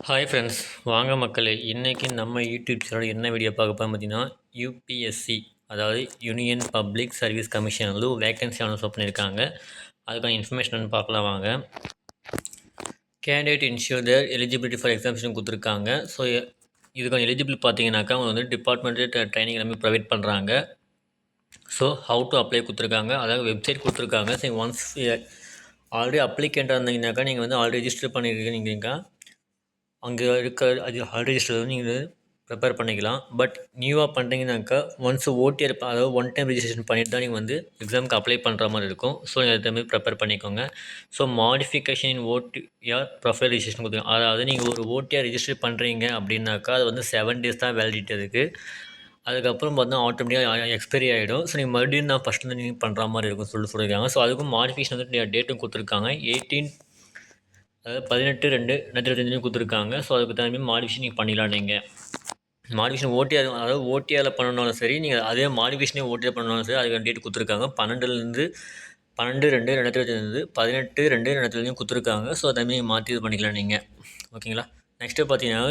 Hi friends, வாங்க மக்களே. இன்றைக்கி நம்ம யூடியூப் சேனல் என்ன வீடியோ பார்க்க போகிறோம் பார்த்தீங்கன்னா, யூபிஎஸ்சி அதாவது யூனியன் பப்ளிக் சர்வீஸ் கமிஷன் வந்து வேகன்சி அனௌன்ஸ் பண்ணியிருக்காங்க. அதுக்கான இன்ஃபர்மேஷன் பார்க்கலாம் வாங்க. Candidate ensure their eligibility for examination கொடுத்துருக்காங்க. ஸோ இதுக்கான எலிஜிபிள் பார்த்தீங்கன்னாக்கா அவங்க வந்து டிபார்ட்மெண்ட்டு ட்ரைனிங் எல்லாமே ப்ரொவைட் பண்ணுறாங்க. ஸோ ஹவு டு அப்ளை கொடுத்துருக்காங்க, அதாவது வெப்சைட் கொடுத்துருக்காங்க. ஸோ ஒன்ஸ் ஆல்ரெடி அப்ளிகேண்ட்டாக இருந்தீங்கன்னாக்கா நீங்கள் வந்து ஆல்ரெடி ரெஜிஸ்டர் பண்ணியிருக்கீங்க, அங்கே இருக்க அது ஆல்ரெடி ரெஜிஸ்டர் வந்து நீங்கள் ப்ரிப்பேர் பண்ணிக்கலாம். பட் நியூவாக பண்ணுறீங்கனாக்கா ஒன்ஸ் ஓடிஆர் அதாவது ஒன் டைம் ரெஜிஸ்ட்ரேஷன் பண்ணிட்டு தான் நீங்கள் வந்து எக்ஸாமுக்கு அப்ளை பண்ணுற மாதிரி இருக்கும். ஸோ அதை மாதிரி ப்ரிப்பேர் பண்ணிக்கோங்க. ஸோ மாடிஃபிகேஷன் இன் ஓடிஆர் ப்ரொஃபைல் ரெஜிஸ்ட்ரேஷன் கொடுத்துருங்க. அதாவது நீங்கள் ஒரு ஓடிஆர் ரெஜிஸ்டர் பண்ணுறீங்க அப்படின்னாக்கா அது வந்து 7 days தான் வேலிடிட்டி இருக்குது. அதுக்கப்புறம் பார்த்தா ஆட்டோமேட்டிக்காக எக்ஸ்பைரி ஆகிடும். ஸோ நீங்கள் மறுபடியும் நான் ஃபஸ்ட்டு நீங்கள் பண்ணுற மாதிரி இருக்கும் சொல்லியிருக்காங்க. ஸோ அதுக்கும் மாடிஃபிகேஷன் வந்து டேட்டும் கொடுத்துருக்காங்க. 18 அதாவது 18/2/2025 கொடுத்துருக்காங்க. ஸோ அதுக்கு தகுந்த மாடிஃபிகேஷன் நீங்கள் பண்ணிடலாம். நீங்கள் மாடிஃபிகேஷன் ஓடிஆர் அதாவது ஓடிஆரில் பண்ணணும்னாலும் சரி, நீங்கள் அதே மாடிஃபிகேஷனே ஓடிஆர் பண்ணணும்னாலும் சரி, அதுக்கு டேட் கொடுத்துருக்காங்க. 12/2/2025 18/2/2025 கொடுத்துருக்காங்க. ஸோ அதேமாதிரி மாற்றி இது பண்ணிக்கலாம் நீங்கள். ஓகேங்களா. நெக்ஸ்ட்டு பார்த்தீங்கன்னா,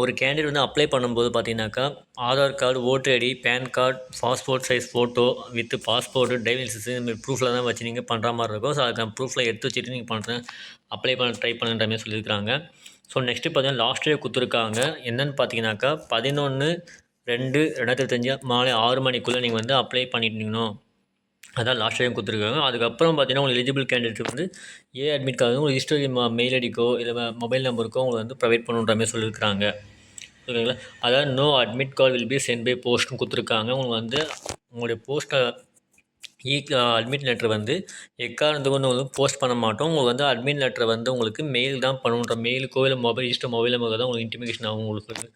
ஒரு கேண்டிடேட் வந்து அப்ளை பண்ணும்போது பார்த்தீங்கன்னாக்கா Aadhaar card, voter ID, PAN card, passport size photo with passport, driving licence இதுமாதிரி ப்ரூஃபில் தான் வச்சு நீங்கள் பண்ணுற மாதிரி இருக்கும். ஸோ அதுக்கான ப்ரூஃபில் எடுத்து வச்சுட்டு நீங்கள் அப்ளை பண்ண ட்ரை பண்ணுற மாதிரி சொல்லியிருக்காங்க. ஸோ நெக்ஸ்ட்டு பார்த்தீங்கன்னா லாஸ்ட் டே கொடுத்துருக்காங்க. என்னென்னு பார்த்தீங்கன்னாக்கா 11/2/2025 மாலை 6 மணிக்குள்ளே நீங்கள் வந்து அப்ளை பண்ணிட்டீங்கணும். அதான் லாஸ்ட் டைம் கொடுத்துருக்காங்க. அதுக்கப்புறம் பார்த்தீங்கன்னா உங்களுக்கு எலிஜிபிள் கேண்டிடேட் வந்து அட்மிட் கார்டு உங்களுக்கு ரிஜிஸ்டர் மெயில் ஐடிக்கோ இல்லை மொபைல் நம்பருக்கோ உங்களுக்கு வந்து ப்ரொவைட் பண்ணுன்ற மாதிரி சொல்லியிருக்காங்க. ஓகேங்களா. அதாவது no admit card will be sent by போஸ்ட்னு கொடுத்துருக்காங்க. உங்களுக்கு வந்து உங்களுடைய போஸ்ட்டை அட்மிட் லெட்டர் வந்து எக்காரணத்துக்கு வந்து போஸ்ட் பண்ண மாட்டோம். உங்களுக்கு வந்து அட்மிட் லெட்டரை வந்து உங்களுக்கு மெயில் தான் பண்ணுன்ற மெயிலுக்கோ இல்லை ரிஜிஸ்டர் மொபைல் நம்பருக்கு தான் உங்களுக்கு இன்டிமேஷன் ஆகும் உங்களுக்கு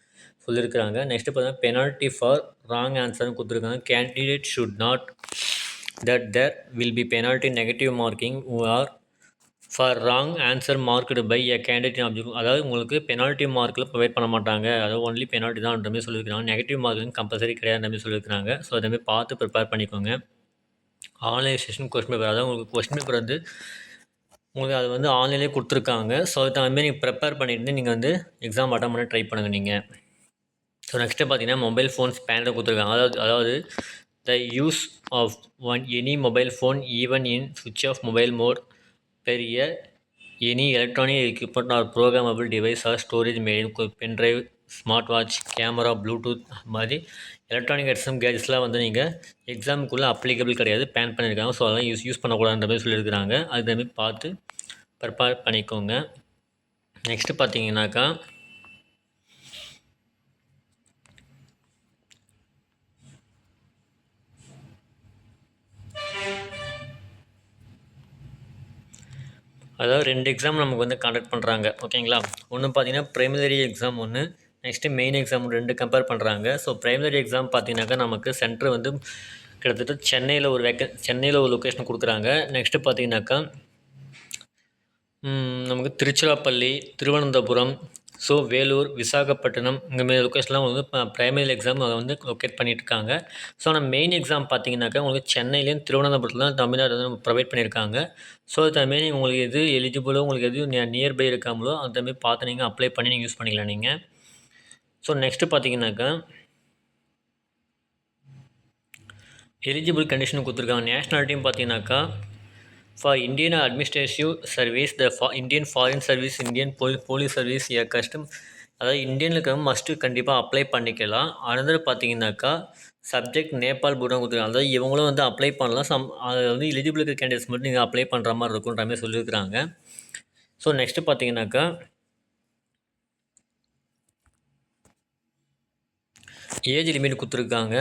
சொல்லியிருக்கிறாங்க. நெக்ஸ்ட்டு பார்த்தீங்கன்னா பெனால்ட்டி ஃபார் ராங் ஆன்சர்னு கொடுத்துருக்காங்க. Candidate should not that there will be penalty negative marking or for wrong answer marked by a candidate object. அதாவது உங்களுக்கு பெனால்ட்டி மார்க்கில் ப்ரொவைட் பண்ண மாட்டாங்க. அதாவது ஒன்லி பெனால்ட்டி தான்ன்ற மாதிரி சொல்லியிருக்காங்க. நெகட்டிவ் மார்க்கிங் கம்பல்சரி கிடையாதுன்ற மாதிரி சொல்லியிருக்காங்க. ஸோ அதேமாதிரி பார்த்து ப்ரிப்பேர் பண்ணிக்கோங்க. ஆன்லைன் செஷன் கொஸ்டின் பேப்பர், அதாவது உங்களுக்கு கொஸ்டின் பேப்பர் வந்து உங்களுக்கு அது வந்து ஆன்லைன்லேயே கொடுத்துருக்காங்க. ஸோ அதுக்கு தகுந்தமாதிரி நீங்கள் ப்ரிப்பேர் பண்ணிவிட்டு நீங்கள் வந்து எக்ஸாம் அட்டன் பண்ண ட்ரை பண்ணுங்கள் நீங்கள். ஸோ நெக்ஸ்ட்டு பார்த்தீங்கன்னா மொபைல் ஃபோன்ஸ் பேனில் கொடுத்துருக்காங்க. அதாவது the use of any mobile phone even in switch off mobile mode per year any electronic equipment or programmable device or storage made pen drive, smart watch, camera, Bluetooth மாதிரி electronic கேஜெட்ஸ்லாம் வந்து நீங்கள் எக்ஸாமுக்குள்ளே applicable கிடையாது, pan பண்ணியிருக்காங்க. So அதெல்லாம் use பண்ணக்கூடாதுன்ற மாதிரி சொல்லியிருக்கிறாங்க. அதுமாதிரி பார்த்து ப்ரிப்பேர் பண்ணிக்கோங்க. நெக்ஸ்ட்டு பார்த்தீங்கன்னாக்கா அதாவது 2 எக்ஸாம் நமக்கு வந்து கண்டக்ட் பண்ணுறாங்க. ஓகேங்களா. ஒன்று பார்த்தீங்கன்னா ப்ரைமரி எக்ஸாம் ஒன்று, நெக்ஸ்ட்டு மெயின் எக்ஸாம் 2 கம்பேர் பண்ணுறாங்க. ஸோ ப்ரைமரி எக்ஸாம் பார்த்தீங்கன்னாக்கா நமக்கு சென்டர் வந்து கிட்டத்தட்ட சென்னையில் ஒரு லொக்கேஷன் கொடுக்குறாங்க. நெக்ஸ்ட்டு பார்த்தீங்கன்னாக்கா நமக்கு திருச்சிராப்பள்ளி, திருவனந்தபுரம், ஸோ வேலூர், விசாகப்பட்டினம் இந்தமாரி லொக்கேஷன்லாம் வந்து ப்ரைமரி எக்ஸாம் அதை வந்து லொக்கேட் பண்ணியிருக்காங்க. ஸோ ஆனால் மெயின் எக்ஸாம் பார்த்தீங்கன்னாக்கா உங்களுக்கு சென்னையிலேயும் திருவனந்தபுரத்தில் தமிழ்நாடு வந்து ப்ரொவைட் பண்ணியிருக்காங்க. ஸோ அதுமாரி உங்களுக்கு எது எலிஜிபிளோ உங்களுக்கு எது நியர்பை இருக்காமலோ அதுமாரி பார்த்து நீங்கள் அப்ளை பண்ணி நீங்கள் யூஸ் பண்ணிக்கலாம் நீங்கள். ஸோ நெக்ஸ்ட்டு பார்த்தீங்கன்னாக்கா எலிஜிபிள் கண்டிஷன் கொடுத்துருக்காங்க. நேஷ்னாலிட்டியும் பார்த்தீங்கன்னாக்கா for Indian administrative service, the Indian foreign service, Indian police service, custom, அதாவது இந்தியனில் இருக்க மஸ்ட்டு கண்டிப்பாக அப்ளை பண்ணிக்கலாம். அனதர் பார்த்தீங்கன்னாக்கா சப்ஜெக்ட் நேபாள், பூட்டான் கொடுத்துருக்காங்க. அதாவது இவங்களும் வந்து அப்ளை பண்ணலாம். அது வந்து எலிஜிபிள் இருக்க கேண்டிடேட்ஸ் மட்டும் நீங்கள் அப்ளை பண்ணுற மாதிரி இருக்குன்ற மாதிரி சொல்லியிருக்கிறாங்க. ஸோ நெக்ஸ்ட்டு பார்த்தீங்கன்னாக்கா ஏஜ் லிமிட் கொடுத்துருக்காங்க.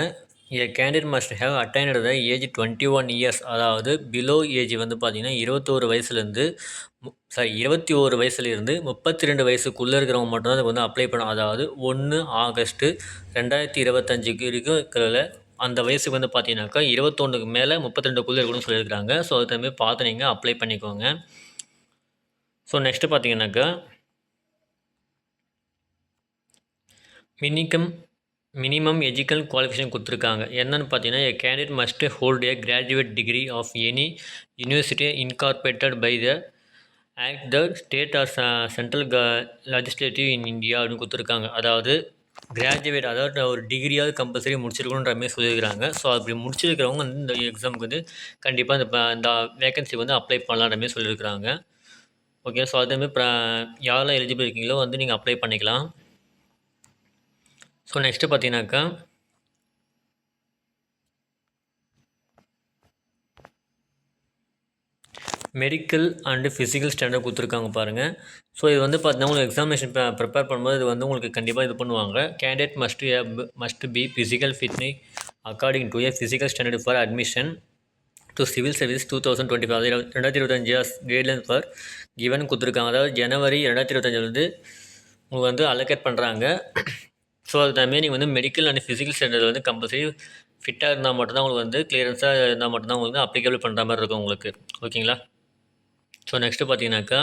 Candidate must have attained the age 21 years. அதாவது பிலோ ஏஜ் வந்து பார்த்திங்கன்னா 21 வயசுலேருந்து 21 வயசுலேருந்து 32 வயசுக்குள்ளே இருக்கிறவங்க மட்டும்தான் அதுக்கு வந்து அப்ளை பண்ணணும். அதாவது 1 ஆகஸ்ட்டு 2025 இருக்கிற அந்த வயசுக்கு வந்து பார்த்தீங்கன்னாக்கா 21க்கு மேலே 32க்குள்ளே இருக்கணும்னு சொல்லியிருக்காங்க. ஸோ அது தகுந்த பார்த்து நீங்கள் அப்ளை பண்ணிக்கோங்க. ஸோ நெக்ஸ்ட்டு பார்த்தீங்கன்னாக்கா மினிமம் எஜுகல் குவாலிஃபிகேஷன் கொடுத்துருக்காங்க. என்னென்னு பார்த்தீங்கன்னா candidate must hold a graduate degree of any university incorporated by the act the state or central legislative in India அப்படின்னு கொடுத்துருக்காங்க. அதாவது கிராஜுவேட், அதாவது ஒரு டிகிரியாவது கம்பல்சரி முடிச்சிருக்கணுன்ற மாதிரி சொல்லியிருக்கிறாங்க. ஸோ அப்படி முடிச்சிருக்கிறவங்க வந்து இந்த எக்ஸாமுக்கு வந்து கண்டிப்பாக இந்த வேகன்சி வந்து அப்ளை பண்ணலான்ற மாதிரி சொல்லியிருக்கிறாங்க. ஓகே, ஸோ அதேமாதிரி யாரெல்லாம் எலிஜிபிள் இருக்கீங்களோ வந்து நீங்கள் அப்ளை பண்ணிக்கலாம். ஸோ நெக்ஸ்ட்டு பார்த்தீங்கன்னாக்கா மெடிக்கல் அண்டு ஃபிசிக்கல் ஸ்டாண்டர்ட் கொடுத்துருக்காங்க பாருங்கள். ஸோ இது வந்து பார்த்தீங்கன்னா உங்களுக்கு எக்ஸாமினேஷன் ப்ரிப்பேர் பண்ணும்போது இது வந்து உங்களுக்கு கண்டிப்பாக இது பண்ணுவாங்க. Candidate must be physical fitness according to a physical standard for admission to civil service 2025. அது 2025 கைட்லைன் ஃபார் கிவன் கொடுத்துருக்காங்க. அதாவது ஜனவரி 2025 உங்களுக்கு வந்து அலோகேட் பண்ணுறாங்க. ஸோ அதுமாரி நீங்கள் வந்து மெடிக்கல் அண்ட் ஃபிசிக்கல் ஸ்டாண்டர்ட் வந்து கம்பல்சரி ஃபிட்டாக இருந்தால் மட்டும்தான் உங்களுக்கு வந்து கிளியரன்ஸாக இருந்தால் மட்டும்தான் உங்களுக்கு அப்ளிகபிள் பண்ணுற மாதிரி இருக்கும் உங்களுக்கு. ஓகேங்களா? ஸோ நெக்ஸ்ட்டு பார்த்தீங்கன்னாக்கா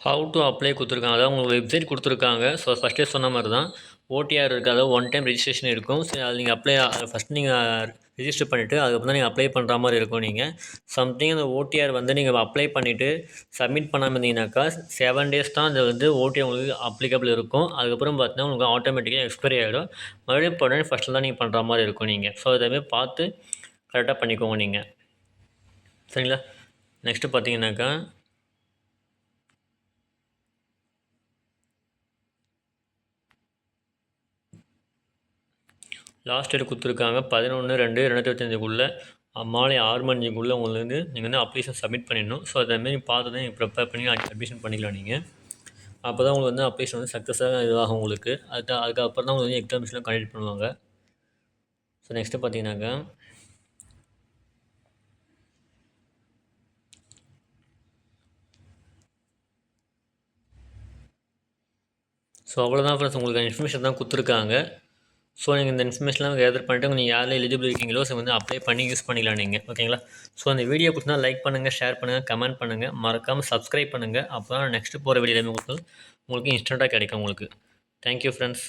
ஹவு டு அப்ளை கொடுத்துருக்காங்க. அதாவது உங்களுக்கு வெப்சைட் கொடுத்துருக்காங்க. ஸோ ஃபஸ்ட்டே சொன்ன மாதிரி தான் ஓடிஆர் இருக்குது. அதாவது ஒன் டைம் ரெஜிஸ்ட்ரேஷன் இருக்கும். ஸோ அது நீங்கள் ஃபஸ்ட் நீங்கள் ரிஜிஸ்டர் பண்ணிவிட்டு அதுக்கப்புறம் தான் நீங்கள் அப்ளை பண்ணுற மாதிரி இருக்கும். நீங்கள் சம்திங் அந்த ஓடிஆர் வந்து நீங்கள் அப்ளை பண்ணிவிட்டு சப்மிட் பண்ணாமல் இருந்தீங்கன்னாக்கா 7 days தான் அது வந்து ஓடிஆர் உங்களுக்கு அப்ளிகபிள் இருக்கும். அதுக்கப்புறம் பார்த்தீங்கன்னா உங்களுக்கு ஆட்டோமேட்டிக்காக எக்ஸ்பைரி ஆகிடும். மறுபடியும் உடனே ஃபஸ்ட்டில் தான் நீங்கள் பண்ணுற மாதிரி இருக்கும் நீங்கள். ஸோ அதேமாதிரி பார்த்து கரெக்டாக பண்ணிக்கோங்க நீங்கள். சரிங்களா? நெக்ஸ்ட்டு பார்த்தீங்கன்னாக்கா லாஸ்ட் டேட் கொடுத்துருக்காங்க 11/2/2025 மாலை 6 மணிக்குள்ளே உங்களுக்கு வந்து நீங்கள் வந்து அப்ளிகேஷன் சப்மிட் பண்ணிடணும். ஸோ அதேமாரி பார்த்து தான் நீங்கள் ப்ரிப்பேர் பண்ணி அட்மிஷன் பண்ணிக்கலாம் நீங்கள். அப்போ தான் உங்களுக்கு வந்து அப்ளிகேஷன் வந்து சக்ஸஸாக இதுவாகும் உங்களுக்கு. அதுக்கப்புறம் தான் உங்களுக்கு வந்து எக்ஸாமினேஷன் கண்டக்ட் பண்ணுவாங்க. ஸோ நெக்ஸ்ட்டு பார்த்தீங்கன்னாக்கா ஸோ அவ்வளோதான் ஃப்ரெண்ட்ஸ், உங்களுக்கு இன்ஃபர்மேஷன் தான் கொடுத்துருக்காங்க. ஸோ நீங்கள் இந்த இன்ஃபர்மேஷன்லாம் கேதர் பண்ணிட்டு நீங்கள் யாரெல்லாம் எலிஜிபிள் இருக்கீங்களோ ஸோ வந்து அப்ளை பண்ணி யூஸ் பண்ணிக்கலாம் நீங்கள். ஓகேங்களா? ஸோ அந்த வீடியோ பிடிச்சினா லைக் பண்ணுங்கள், ஷேர் பண்ணுங்கள், கமெண்ட் பண்ணுங்கள், மறக்காமல் சப்ஸ்கிரைப் பண்ணுங்கள். அப்போ தான் நெக்ஸ்ட்டு போகிற வீடியோ உங்களுக்கு இன்ஸ்டண்ட்டாக கிடைக்கும் உங்களுக்கு. Thank you friends.